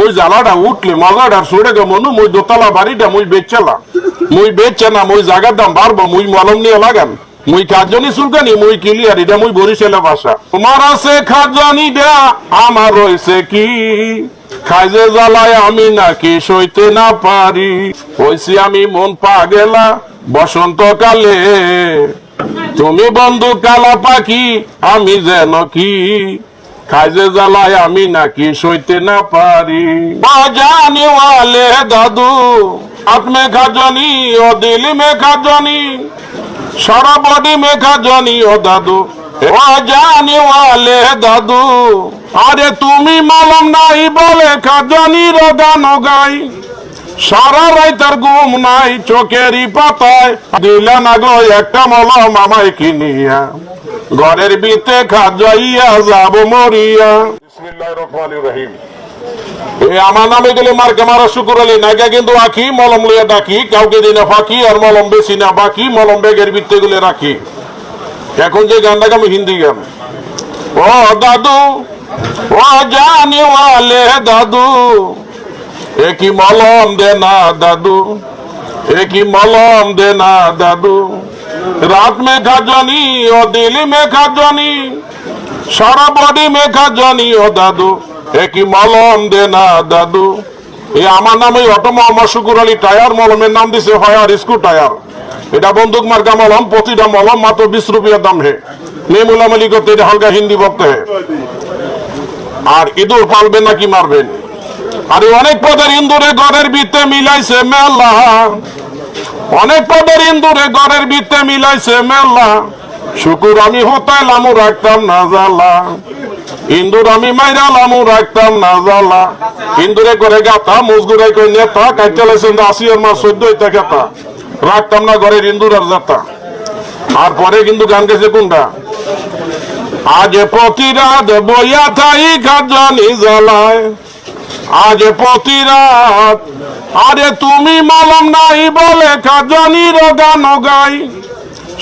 ওই জ্বালাটা উঠলে মজাটা সরে গে মনু মুই দোতলা বাড়িটা মুই বেচলা মুই বেচে না মুই জায়গার দাম বাড়বো মুই মলম নিয়ে লাগান মুই খাজনি চুলকানি মুই ক্লিয়ার এটা মুই বরিশালে ভাষা তোমার আছে খাজনি দেয়া আমার রয়েছে কি খাইজে জ্বালায় আমি নাকি সইতে না পারি হইছি আমি মন পাগেলা বসন্তকালে তুমি বন্ধু কালা পাখি আমি যেন কি খাইজে জ্বালায় আমি নাকি সইতে না পারি বাজানি ওয়ালে দাদু হাত মে খাজনি ও দিল মে খাজনি সারা বডি মে খাজনি ও দাদু বাজানি ওয়ালে দাদু আরে তুমি মলম নাই বলে খাজনির গান গাই সারা রাইতার ঘুম নাই চোখেরই পাতায় দিলে না গো একটা মলম আমায় কিনিয়া ঘরের ভিতরে খাজাইয়া যাব মরিয়া বিসমিল্লাহির রহমানির রহিম এই আমার নামে গেলে মার্কে মারা শুকুর আলী নাইগা কিন্তু আঁকি মলম লইয়া ডাকি কাউকে দিনে ফাঁকি আর মলম বেশি না বাকি মলম ব্যাগের ভিতরে গুলে রাখি এখন যে গানটা আমি হিন্দি গান ও দাদু ও জানি ওয়ালে দাদু একই মলম দে না দাদু একই মলম দে না দাদু रात में खाजनी ओ दिल में खाजनी सारा बॉडी में खाजनी ओ दादू एक ही मलम देना दादू ये আমার নামে অটো মোহাম্মদ শুকুর আলী টায়ার মলমের নাম দিছে ফায়ার স্ক্রু টায়ার এটা বন্দুক মার্কা মলম প্রতিটা মলম মাত্র 20 রুপিয়া দাম হে নেমুলা মালি করতে এটা হালকা হিন্দি বলতে হে আর ইঁদুর পালবেন নাকি মারবেন আর অনেক পদের ইন্দুরে ঘরের ভিতরে মিলাইছে মেলা অনেক পদের ইন্দুরে ঘরের ভিতরে মিলাইছে মেলা শুকুর আমি হতাইলাম রাখতাম না জ্বালা ইন্দুর আমি মাইরালাম রাখতাম না জ্বালা ইন্দুরে করে গাতা মুজগুরাই কই নেতা কাইতে লাইছেন 80 এর মাস 14 টাকা রাখতাম না ঘরের ইন্দুর আর যাতা আর পরে কিন্তু গান গেছে কোনটা আজ প্রতি রাত বইয়া থাই খাজনি জ্বালায় আজ প্রতি রাত আরে তুমি মলম নাই বলে খাজনির গান গাই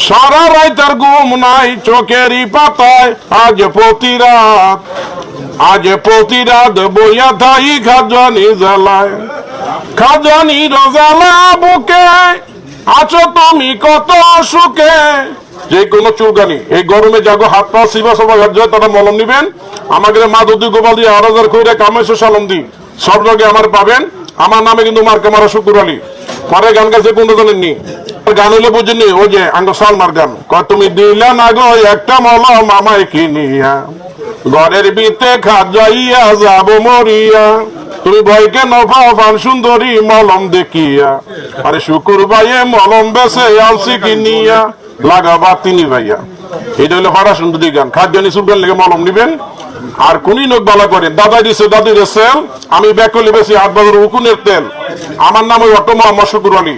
সারা রাইতার ঘুম নাই চোখেরই পাতায় আজ প্রতি রাত বইয়া থাই খাজনি জ্বালায় খাজনির জ্বালা বুকে আছো তুমি কত সুখে যে কোনো চুলকানি এই গরমে যাগো হাত পা শিবা সবাই তারা মলম নিবেন আমাকে মা দুধ গোপাল দিয়ে 8000 কইরা কামেশো সালাম দি সব জায়গায় আমার পাবেন আমার নামে কিন্তু মার্কা মারা শুকুর আলী পরে গান গাছে কোন জানেননি গান হইলে বুঝেননি ওই যে আঙ্গ সালমার গান কয় তুমি দিলা না গো একটা মলম আমায় কিনিয়া ঘরের ভিতরে খাজাইয়া যাব মরিয়া তুমি ভয়কে নফাও বান সুন্দরী মলম দেখিয়া আরে শুকুর ভাইয়ে মলম বেছে আলসি কিনিয়া লাগাবা তিনি ভাইয়া এটা হলো ফাড়া সুন্দরী গান খাদ্যানি সুলকান লেগে মলম নিবেন আর কোনই লোক বালা করেন দাদা দিছে দাদির সেল আমি ব্যাকলি বেশি 8 বাজার উকুনের তেল আমার নাম ওই অটো মোহাম্মদ শুকুর আলী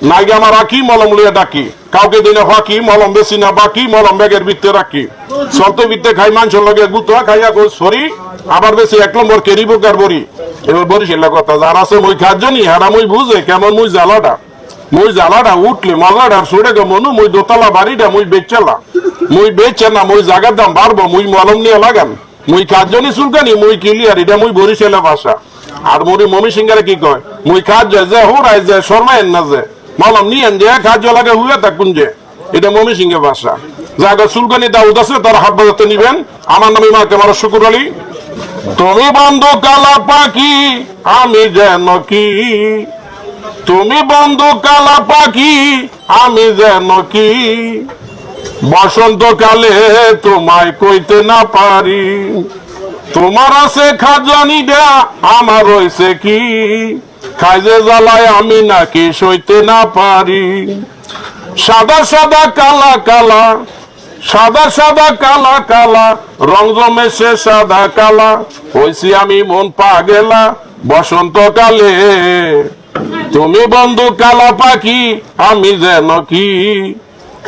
নাইগে আমার রাখি মলম লইয়া ডাকি কাউকে দিনে ফাঁকি মলম বেশি না বাকি মলম ব্যাগের ভিতরে রাখি সন্ত ভিতরে খাই মাংস লগে গুতা খাইয়া গো সরি আবার বেশি 1 নম্বর কেরি বোকার বড়ি এবার বরিশালের কথা যার আছে মই খাজনি হারা মই বুঝে কেমন মই জ্বালাটা উঠলে মজাটা সরে গে মনু মুই দোতলা বাড়িটা মুই বেচলা মুই বেচে না মুই জায়গার দাম বাড়বো মুই মলম নিয়ে লাগান মুই খাজনি চুলকানি মুই ক্লিয়ার এটা মুই বরিশালে ভাষা আর মুড়ি মমি সিংহারে কি কয় মুই খাজ যে হোরাই যে শর্মায়েন না যে মলম নিয়েন যে খাজ লাগে হুয়ে থাকুন যে এটা মমি সিংহে ভাষা জায়গা চুলকানি দাউদ আছে তার হাত বাজাতে নিবেন আমার নামে মাকে মারা শুকুর আলী তুমি বন্ধু কালা পাখি আমি যেন কি তুমি বন্ধু কালা পাখি আমি যেন কি বসন্তকালে তোমায় কইতে না পারি তোমার আছে খাজনি দেয়া আমার রয়েছে কি খাইজে জ্বালায় আমি নাকি সইতে না পারি সাদা সাদা কালা কালা সাদা সাদা কালা কালা রং জমেছে সাদা কালা হইছি আমি মন পাগেলা বসন্তকালে তুমি বন্ধু কালা পাখি আমি যেন কি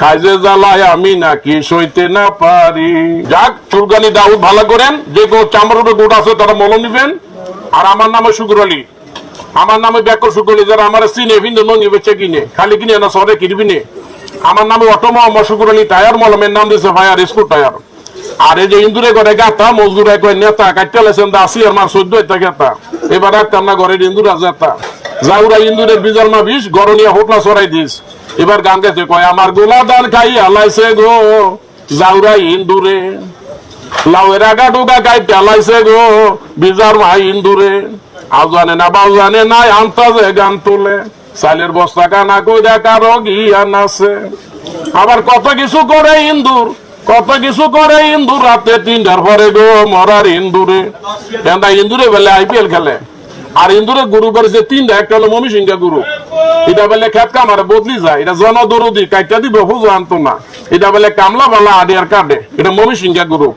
খাইজে জ্বালায় আমি নাকি সইতে না পারি যাক চুলকানি দাউদ ভালো করেন যে কোনো চামড়ার গোট আছে তারা মলম নিবেন আর আমার নামে শুকুর আলী আমার নামে ব্যাকর শুকুর আলী যারা আমার চিনে ভিন্ন নঙ্গি বেচে কিনে খালি কিনে না শহরে কিনবি নে আমার নামে অটো মোহাম্মদ শুকুর আলী টায়ার মলমের নাম দিয়েছে ভাইয়ার স্ক্রু টায়ার আর এই যে ইন্দুরে করে গাতা মজদুরে কয় নেতা কাটতে লেছেন দা 80 আর মার 14 টা গাতা এবার একটা না ঘরে ইন্দুর আজাতা জাউরা ইন্দুরের বিজার মা 20 গরনিয়া হোটলা সরাই দিস এবার গান গাইতে কয় আমার গোলা দান খাই আলাইছে গো জাউরা ইন্দুরে লাউয়ের আগা ডুগা গাই পেলাইছে গো বিজার মা ইন্দুরে আও জানে না বাউ জানে না আন্তাজে গান তোলে সাইলের বস্তা কানা কইরা কারো গিয়ান আছে আবার কত কিছু করে ইন্দুর কত কিছু করে ইন্দুর রাতে 3টার পরে গো মরার ইন্দুরে কেনটা ইন্দুরে বেলে আইপিএল খেলে আর ইন্দুরে গুরু করে যে 3টা একটা হলো মমি সিংহা গুরু এটা বেলে খেত কামারে বদলি যায় এটা জনদরদি কাইটা দিব হুজু আনতো না এটা বেলে কামলা বালা আডিয়ার কাটে এটা মমি সিংহা গুরু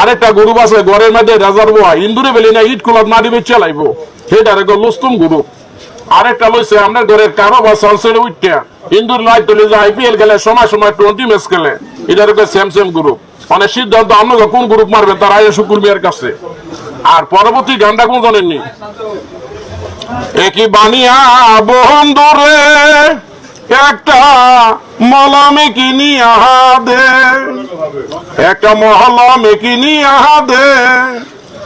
আরেকটা গুরু আছে ঘরের মধ্যে রাজার boy ইন্দুরে বেলে না ইট কুলত মাটি বেচে লাইবো সেটারে গো লুস্তুম গুরু আরেকটা লইছে আপনার ঘরের কারো বা সানসেট উইটা ইন্দুর লাইট তুলে যে আইপিএল খেলে সময় সময় 20 ম্যাচ খেলে এটার সেম গ্রুপ মানে সিদ্ধান্ত আপনাকে কোন গ্রুপ মারবেন তার আয় শুকুর মিয়ার কাছে আর পরবর্তী গানটা কোন জানেননি একই বানিয়া বন্ধুরে একটা মলমে কিনি আহা দে একটা মহলমে কিনি আহা দে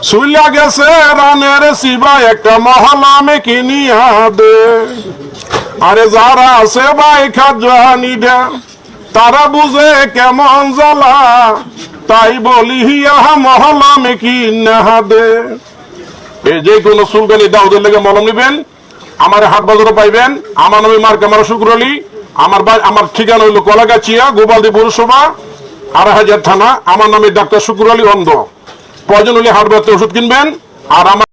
শুইলা গেছে রানের শিবা একটা মহলমে কিনি আহা দে আরে যারা আছে ভাই খাজানি দে তারা বুঝে কেমন জ্বালা তাই বলি আহা মহলমে কিনা দে এই যে কোনো সুলকানি দাউদের লেগে মলম নিবেন আমার হাট বাজারে পাইবেন আমার নামে মার্ক আমার শুক্র আলী আমার ঠিকানা হইল কলাগাছিয়া গোপালদী পৌরসভা 2000 থানা আমার নামে ডাক্তার শুক্র আলী অন্ধ প্রয়োজন হলে হাট বাজারে ওষুধ কিনবেন আর আমার